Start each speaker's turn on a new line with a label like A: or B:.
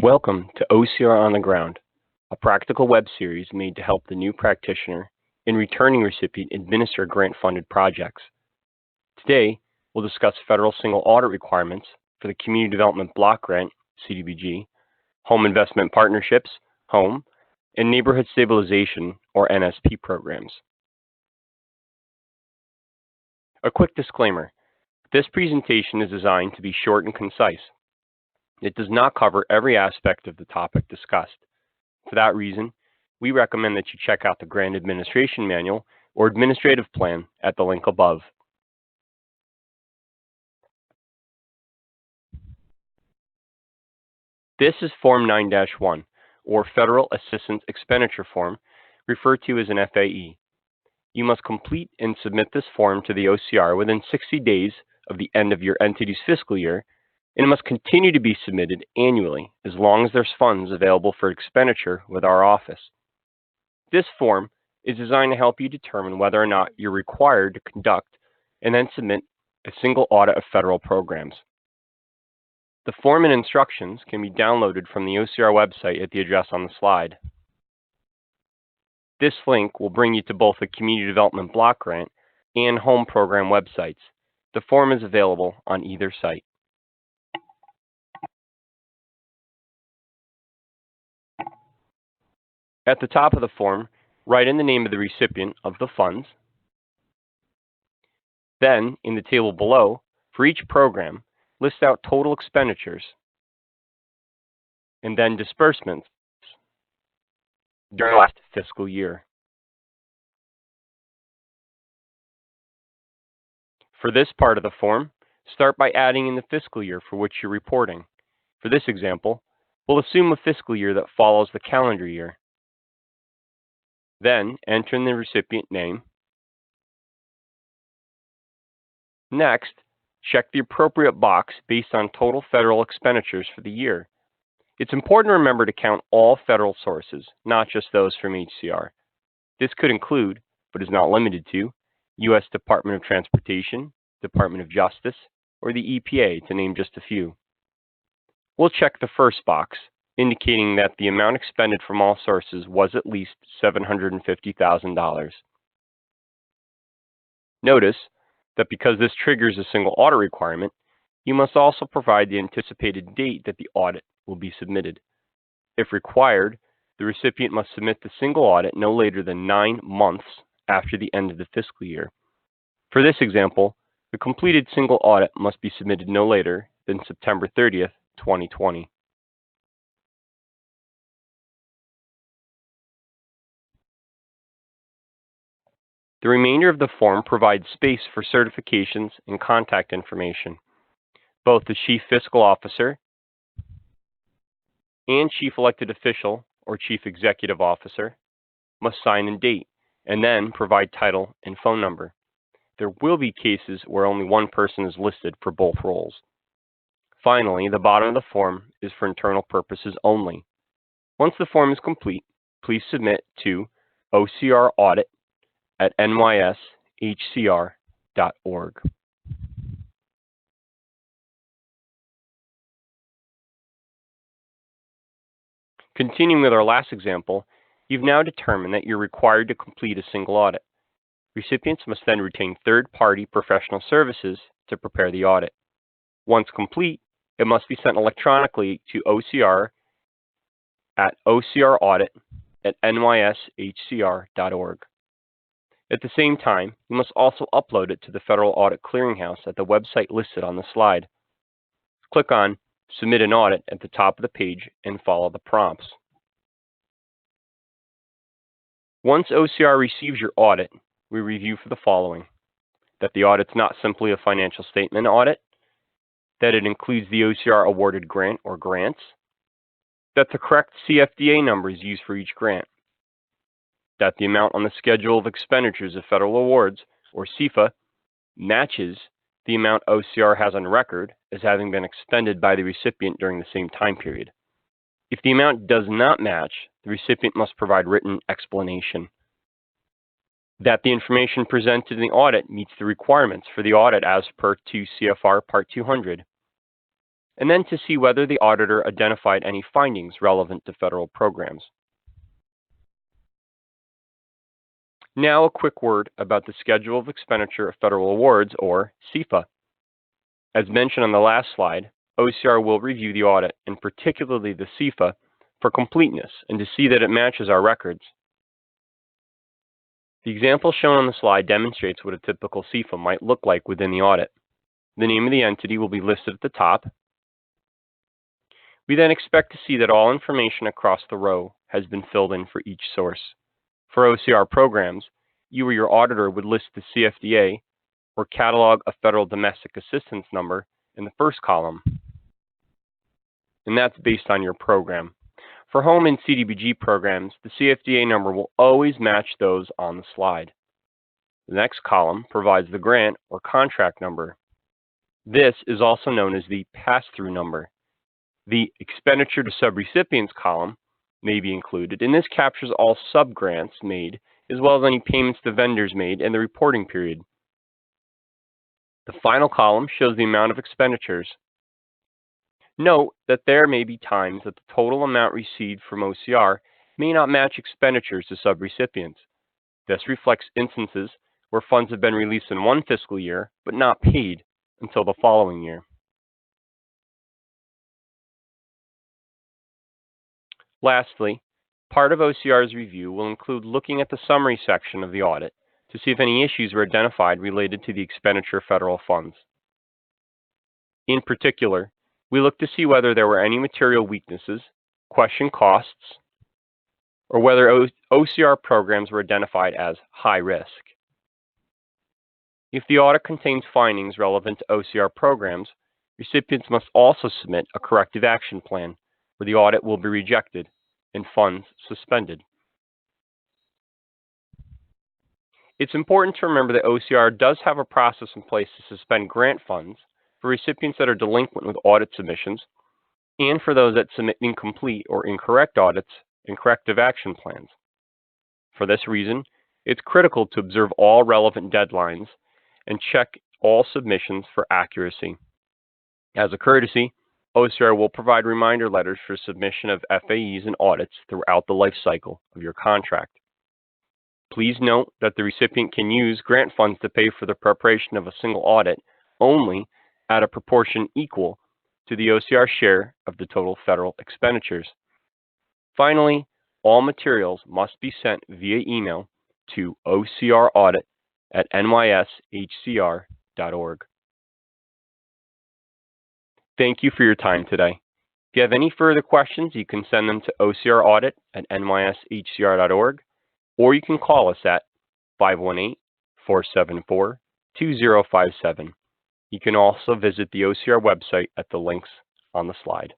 A: Welcome to OCR on the Ground, a practical web series made to help the new practitioner and returning recipient administer grant-funded projects. Today, we'll discuss federal single audit requirements for the Community Development Block Grant, CDBG, Home Investment Partnerships, HOME, and Neighborhood Stabilization, or NSP programs. A quick disclaimer. This presentation is designed to be short and concise. It does not cover every aspect of the topic discussed. For that reason, we recommend that you check out the Grant Administration Manual or Administrative Plan at the link above. This is Form 9-1, or Federal Assistance Expenditure Form, referred to as an FAE. You must complete and submit this form to the OCR within 60 days of the end of your entity's fiscal year, and it must continue to be submitted annually as long as there's funds available for expenditure with our office. This form is designed to help you determine whether or not you're required to conduct and then submit a single audit of federal programs. The form and instructions can be downloaded from the OCR website at the address on the slide. This link will bring you to both the Community Development Block Grant and Home Program websites. The form is available on either site. At the top of the form, write in the name of the recipient of the funds. Then, in the table below, for each program, list out total expenditures and then disbursements during the last fiscal year. For this part of the form, start by adding in the fiscal year for which you're reporting. For this example, we'll assume a fiscal year that follows the calendar year. Then, enter in the recipient name. Next, check the appropriate box based on total federal expenditures for the year. It's important to remember to count all federal sources, not just those from HCR. This could include, but is not limited to, U.S. Department of Transportation, Department of Justice, or the EPA, to name just a few. We'll check the first box, indicating that the amount expended from all sources was at least $750,000. Notice that because this triggers a single audit requirement, you must also provide the anticipated date that the audit will be submitted. If required, the recipient must submit the single audit no later than 9 months after the end of the fiscal year. For this example, the completed single audit must be submitted no later than September 30th, 2020. The remainder of the form provides space for certifications and contact information. Both the Chief Fiscal Officer and Chief Elected Official or Chief Executive Officer must sign and date, and then provide title and phone number. There will be cases where only one person is listed for both roles. Finally, the bottom of the form is for internal purposes only. Once the form is complete, please submit to ocraudit@nyshcr.org. Continuing with our last example, you've now determined that you're required to complete a single audit. Recipients must then retain third-party professional services to prepare the audit. Once complete, it must be sent electronically to OCR at ocraudit@nyshcr.org. At the same time, you must also upload it to the Federal Audit Clearinghouse at the website listed on the slide. Click on Submit an Audit at the top of the page and follow the prompts. Once OCR receives your audit, we review for the following: that the audit's not simply a financial statement audit, that it includes the OCR awarded grant or grants, that the correct CFDA number is used for each grant, that the amount on the Schedule of Expenditures of Federal Awards, or SEFA, matches the amount OCR has on record as having been expended by the recipient during the same time period. If the amount does not match, the recipient must provide written explanation. That the information presented in the audit meets the requirements for the audit as per 2 CFR Part 200. and then to see whether the auditor identified any findings relevant to federal programs. Now a quick word about the Schedule of Expenditure of Federal Awards, or SEFA. As mentioned on the last slide, OCR will review the audit, and particularly the SEFA, for completeness and to see that it matches our records. The example shown on the slide demonstrates what a typical SEFA might look like within the audit. The name of the entity will be listed at the top. We then expect to see that all information across the row has been filled in for each source. For OCR programs, you or your auditor would list the CFDA or Catalog of Federal Domestic Assistance number in the first column, and that's based on your program. For home and CDBG programs, the CFDA number will always match those on the slide. The next column provides the grant or contract number. This is also known as the pass-through number. The Expenditure to Subrecipients column may be included, and this captures all subgrants made, as well as any payments to vendors made in the reporting period. The final column shows the amount of expenditures. Note that there may be times that the total amount received from OCR may not match expenditures to subrecipients. This reflects instances where funds have been released in one fiscal year but not paid until the following year. Lastly, part of OCR's review will include looking at the summary section of the audit to see if any issues were identified related to the expenditure of federal funds. In particular, we look to see whether there were any material weaknesses, question costs, or whether OCR programs were identified as high risk. If the audit contains findings relevant to OCR programs, recipients must also submit a corrective action plan where the audit will be rejected and funds suspended. It's important to remember that OCR does have a process in place to suspend grant funds for recipients that are delinquent with audit submissions, and for those that submit incomplete or incorrect audits and corrective action plans. For this reason, it's critical to observe all relevant deadlines and check all submissions for accuracy. As a courtesy, OCR will provide reminder letters for submission of FAEs and audits throughout the life cycle of your contract. Please note that the recipient can use grant funds to pay for the preparation of a single audit only at a proportion equal to the OCR share of the total federal expenditures. Finally, all materials must be sent via email to ocraudit@nyshcr.org. Thank you for your time today. If you have any further questions, you can send them to ocraudit@nyshcr.org, or you can call us at 518-474-2057. You can also visit the OCR website at the links on the slide.